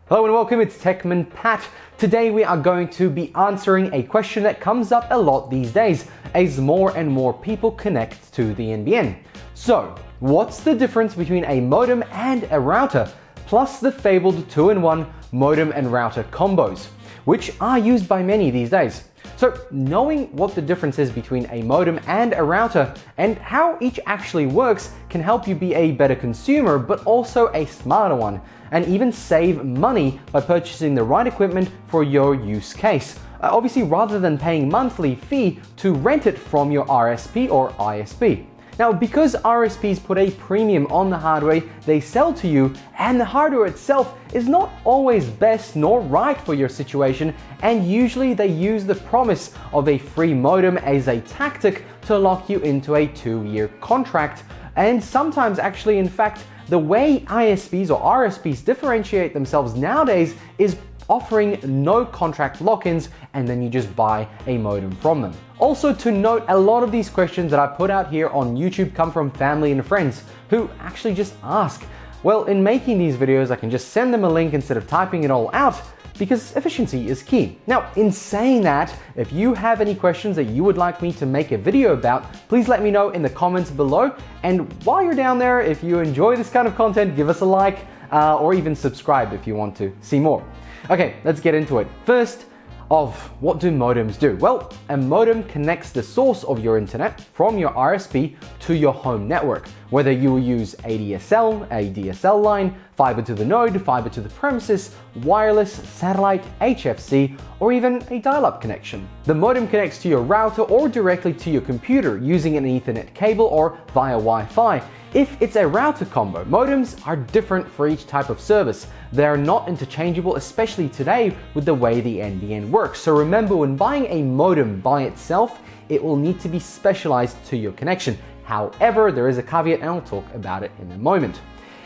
Hello and welcome, it's Techman Pat. Today we are going to be answering a question that comes up a lot these days as more and more people connect to the NBN. So, what's the difference between a modem and a router, plus the fabled 2-in-1 modem and router combos, which are used by many these days? So, knowing what the difference is between a modem and a router and how each actually works can help you be a better consumer, but also a smarter one, and even save money by purchasing the right equipment for your use case. Obviously, rather than paying monthly fee to rent it from your RSP or ISP. Now, because RSPs put a premium on the hardware they sell to you, and the hardware itself is not always best nor right for your situation, and usually they use the promise of a free modem as a tactic to lock you into a 2-year contract. And sometimes actually, in fact, the way ISPs or RSPs differentiate themselves nowadays is offering no contract lock-ins, and then you just buy a modem from them. Also to note, a lot of these questions that I put out here on YouTube come from family and friends who actually just ask. Well, in making these videos, I can just send them a link instead of typing it all out, because efficiency is key. Now, in saying that, if you have any questions that you would like me to make a video about, please let me know in the comments below. And while you're down there, if you enjoy this kind of content, give us a like or even subscribe if you want to see more. Okay, let's get into it. First of, what do modems do? Well, a modem connects the source of your internet from your RSP to your home network, whether you will use ADSL, a DSL line, fiber to the node, fiber to the premises, wireless, satellite, HFC, or even a dial-up connection. The modem connects to your router or directly to your computer using an Ethernet cable or via Wi-Fi. If it's a router combo, modems are different for each type of service. They are not interchangeable, especially today with the way the NBN works. So remember, when buying a modem by itself, it will need to be specialized to your connection. However, there is a caveat, and I'll talk about it in a moment.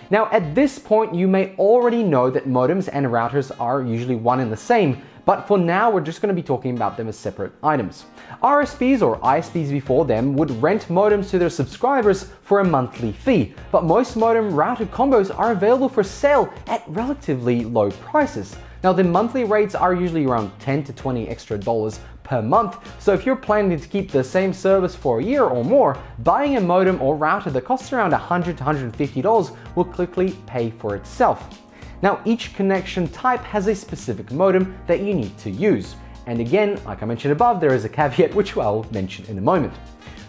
Now, at this point, you may already know that modems and routers are usually one and the same, but for now, we're just going to be talking about them as separate items. RSPs or ISPs before them would rent modems to their subscribers for a monthly fee, but most modem router combos are available for sale at relatively low prices. Now, the monthly rates are usually around $10 to $20 extra per month, so if you're planning to keep the same service for a year or more, buying a modem or router that costs around $100 to $150 will quickly pay for itself. Now, each connection type has a specific modem that you need to use. And again, like I mentioned above, there is a caveat which I'll mention in a moment.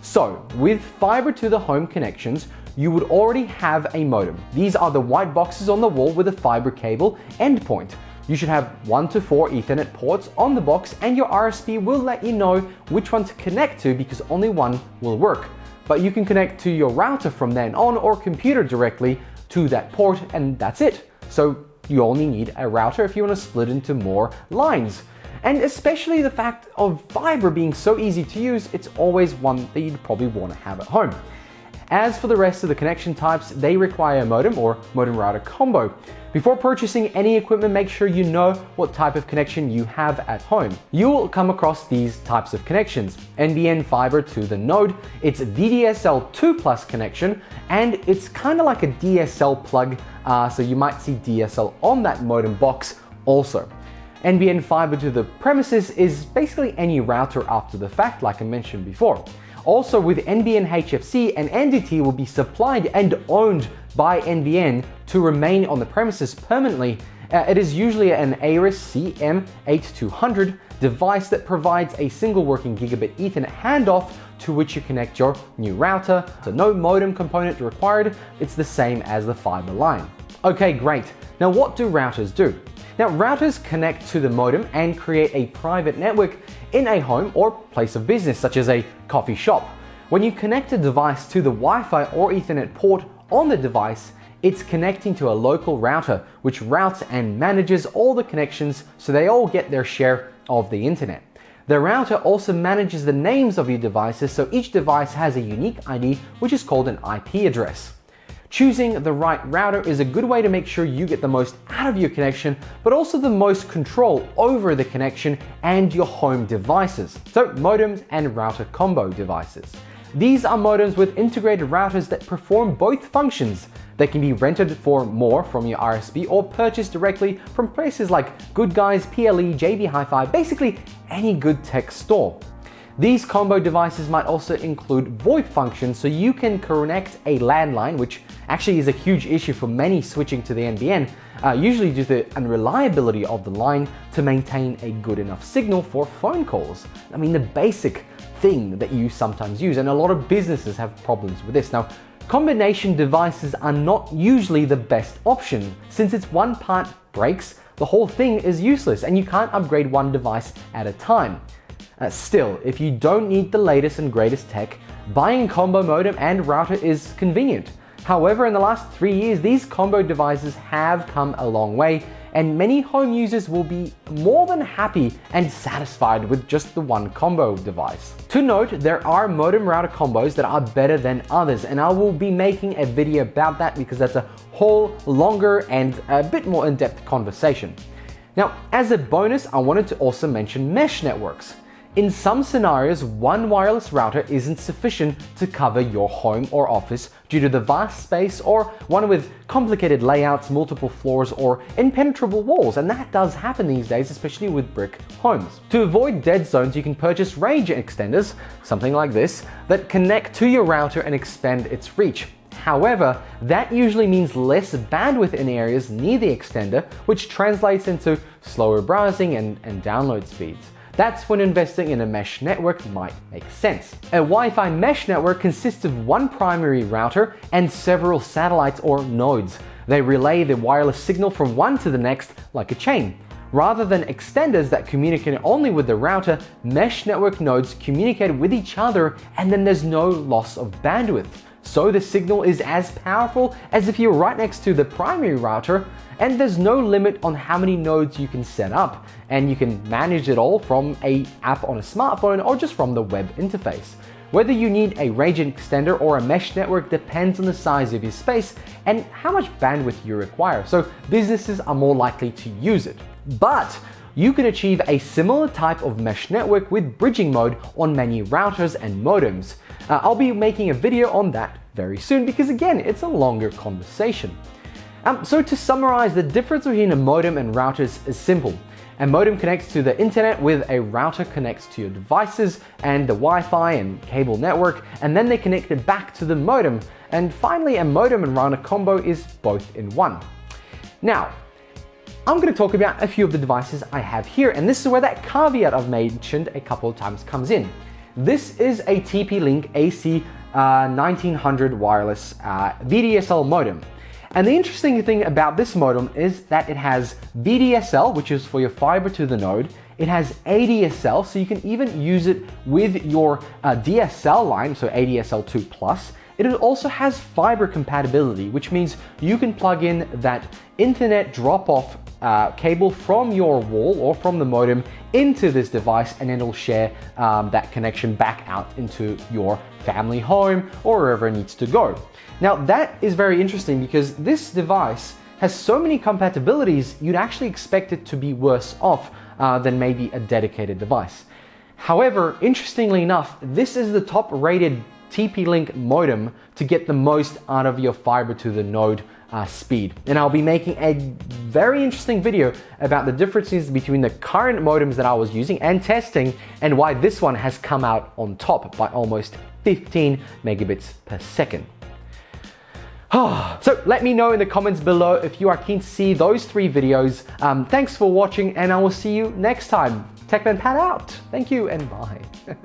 So, with fiber to the home connections, you would already have a modem. These are the white boxes on the wall with a fiber cable endpoint. You should have 1 to 4 Ethernet ports on the box, and your RSP will let you know which one to connect to because only one will work. But you can connect to your router from then on or computer directly to that port, and that's it. So you only need a router if you want to split into more lines. And especially the fact of fiber being so easy to use, it's always one that you'd probably want to have at home. As for the rest of the connection types, they require a modem or modem router combo. Before purchasing any equipment, make sure you know what type of connection you have at home. You will come across these types of connections: NBN fiber to the node, it's VDSL 2+ connection, and it's kind of like a DSL plug, so you might see DSL on that modem box also. NBN fiber to the premises is basically any router after the fact, like I mentioned before. Also, with NBN HFC, an entity will be supplied and owned by NBN to remain on the premises permanently. It is usually an ARRIS CM8200 device that provides a single working gigabit Ethernet handoff to which you connect your new router. So no modem component required, it's the same as the fiber line. Okay, great. Now, what do routers do? Now, routers connect to the modem and create a private network in a home or place of business, such as a coffee shop. When you connect a device to the Wi-Fi or Ethernet port on the device, it's connecting to a local router, which routes and manages all the connections so they all get their share of the internet. The router also manages the names of your devices, so each device has a unique ID, which is called an IP address. Choosing the right router is a good way to make sure you get the most out of your connection, but also the most control over the connection and your home devices. So modems and router combo devices. These are modems with integrated routers that perform both functions. They can be rented for more from your RSP or purchased directly from places like Good Guys, PLE, JB Hi-Fi, basically any good tech store. These combo devices might also include VoIP functions, so you can connect a landline, which actually is a huge issue for many switching to the NBN, usually due to the unreliability of the line, to maintain a good enough signal for phone calls. I mean, the basic thing that you sometimes use, and a lot of businesses have problems with this. Now, combination devices are not usually the best option. Since it's one part breaks, the whole thing is useless and you can't upgrade one device at a time. Still, if you don't need the latest and greatest tech, buying a combo modem and router is convenient. However, in the last 3 years, these combo devices have come a long way, and many home users will be more than happy and satisfied with just the one combo device. To note, there are modem router combos that are better than others, and I will be making a video about that because that's a whole longer and a bit more in-depth conversation. Now, as a bonus, I wanted to also mention mesh networks. In some scenarios, one wireless router isn't sufficient to cover your home or office due to the vast space, or one with complicated layouts, multiple floors, or impenetrable walls, and that does happen these days, especially with brick homes. To avoid dead zones, you can purchase range extenders, something like this, that connect to your router and expand its reach. However, that usually means less bandwidth in areas near the extender, which translates into slower browsing and download speeds. That's when investing in a mesh network might make sense. A Wi-Fi mesh network consists of one primary router and several satellites or nodes. They relay the wireless signal from one to the next like a chain. Rather than extenders that communicate only with the router, mesh network nodes communicate with each other, and then there's no loss of bandwidth. So the signal is as powerful as if you're right next to the primary router, and there's no limit on how many nodes you can set up, and you can manage it all from an app on a smartphone or just from the web interface. Whether you need a range extender or a mesh network depends on the size of your space and how much bandwidth you require, so businesses are more likely to use it. But you can achieve a similar type of mesh network with bridging mode on many routers and modems. I'll be making a video on that very soon because, again, it's a longer conversation. So to summarize, the difference between a modem and routers is simple. A modem connects to the internet, with a router connects to your devices and the Wi-Fi and cable network, and then they connect it back to the modem. And finally, a modem and router combo is both in one. Now, I'm going to talk about a few of the devices I have here, and this is where that caveat I've mentioned a couple of times comes in. This is a TP-Link AC 1900 wireless VDSL modem. And the interesting thing about this modem is that it has VDSL, which is for your fiber to the node. It has ADSL, so you can even use it with your DSL line, so ADSL 2+. It also has fiber compatibility, which means you can plug in that internet drop-off cable from your wall or from the modem into this device, and it'll share that connection back out into your family home or wherever it needs to go. Now that is very interesting because this device has so many compatibilities, you'd actually expect it to be worse off than maybe a dedicated device. However, interestingly enough, this is the top rated TP-Link modem to get the most out of your fiber to the node speed. And I'll be making a very interesting video about the differences between the current modems that I was using and testing, and why this one has come out on top by almost 15 megabits per second. So let me know in the comments below if you are keen to see those 3 videos. Thanks for watching, and I will see you next time. TechMan Pat out. Thank you and bye.